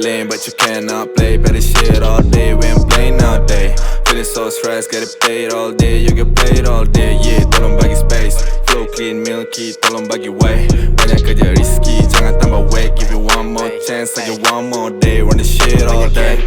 lane, but you cannot play. Better shit all day, we ain't playing all day. Feeling so stressed, get it paid all day. You get played all day, yeah. Tolong bagi space, flow clean, milky. Tolong bagi way, banyak kerja risky. Jangan tambah weight, give you one more chance. I get one more day, run the shit all day.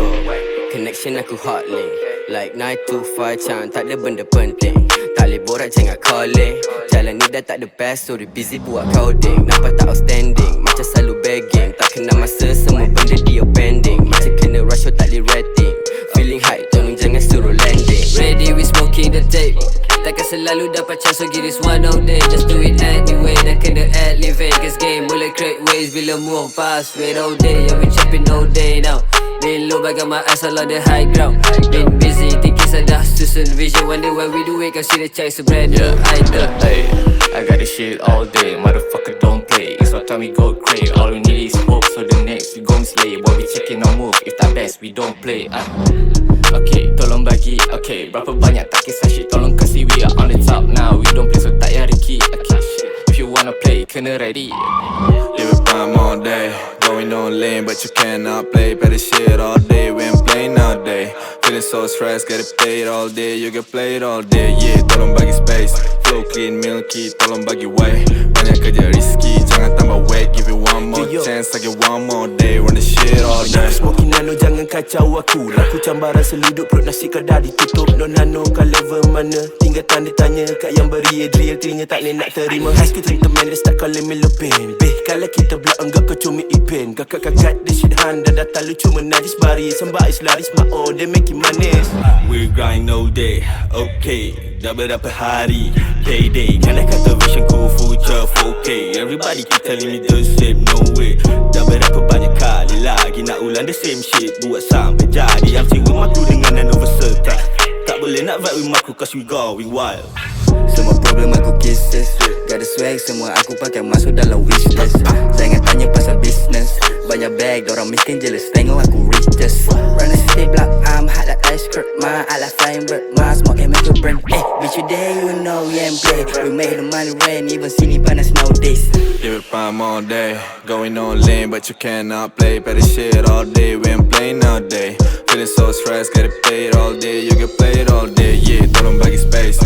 Connection aku hot link, like 9 to 5 chan, tak ada benda penting. Tak boleh borak jangan calling. Jalan ni dah tak ada best, so dia busy buat coding. Nampak tak outstanding, macam selalu begging. Tak kena masa, semua benda dia pending. Macam kena rush, so tak boleh rating. Feeling high, tolong jangan suruh landing. Ready, we smoking the tape. Takkan selalu dapat chance, so give this one all day. Just do it anyway, dah kena elevate. Cause game mulai create waves bila move past. Wait all day, yeah we trapping all day now. Been low, back on my ass, all on the high ground. Been busy, thinking saya dah susun vision. Wonder why we do it, cause see the chase, a brand new item. Hey, I got this shit all day, motherfucker don't play. It's our time we go crazy, all we need is hope. So the next we gon' slay, boy we checking our move. If that best, we don't play. Okay, tolong bagi, okay. Berapa banyak tak kisah shit, tolong kasih we are on the top now. We don't play, so tak payah Ricky. Okay, shit, if you wanna play, kena ready. Live it prime all day, going on lane, but you cannot play. Better shit all day, we ain't playing all day. Feeling so stressed, get it paid all day. You get played all day, yeah. Tolong bagi space, flow clean, milky. Tolong bagi way, banyak kerja risky. Jangan tambah weight, give you one more chance. I get one more day, run the shit all day. Smoking nano, jangan kacau aku. Laku cambaran seluduk, perut nasi kau dah ditutup. No nano, kau level mana? Tinggal tanda tanya kat yang beri drill. Teringnya tak boleh nak terima. High school gentleman, dia start calling me Lupin. Beh, kalau kita block enggak kau cumi ipin. Kakak-kakak the shit hand, dah datang lu cuma najis baris. Sembah is laris, my own, they make it manis. We grind all day, okay. Dah berapa hari, payday. Kan dah kata vision ku future 4K. Everybody keep telling me the same, no way. Dah berapa banyak kali lagi nak ulang the same shit. Buat sampai jadi I'm sing with my crew dengan nano versatile. Tak boleh nak vibe with my crew cause we going wild. Semua problem aku kisses, got the swag, semua aku pakai masuk dalam wishlist. Jangan tanya pasal business, banyak bag, dorang miskin jealous, tengok aku riches. Run a city block, I'm hot like ice cream. My I like flying bird, my smoke and make you burn. Hey, bitch you there, you know we ain't play. We made the money rain, even sini panas nowadays. Live it prime all day, going on lane, but you cannot play. Better shit all day, we ain't playing all day. Feeling so stressed, get it paid all day. You get played all day, yeah. Tolong bagi space,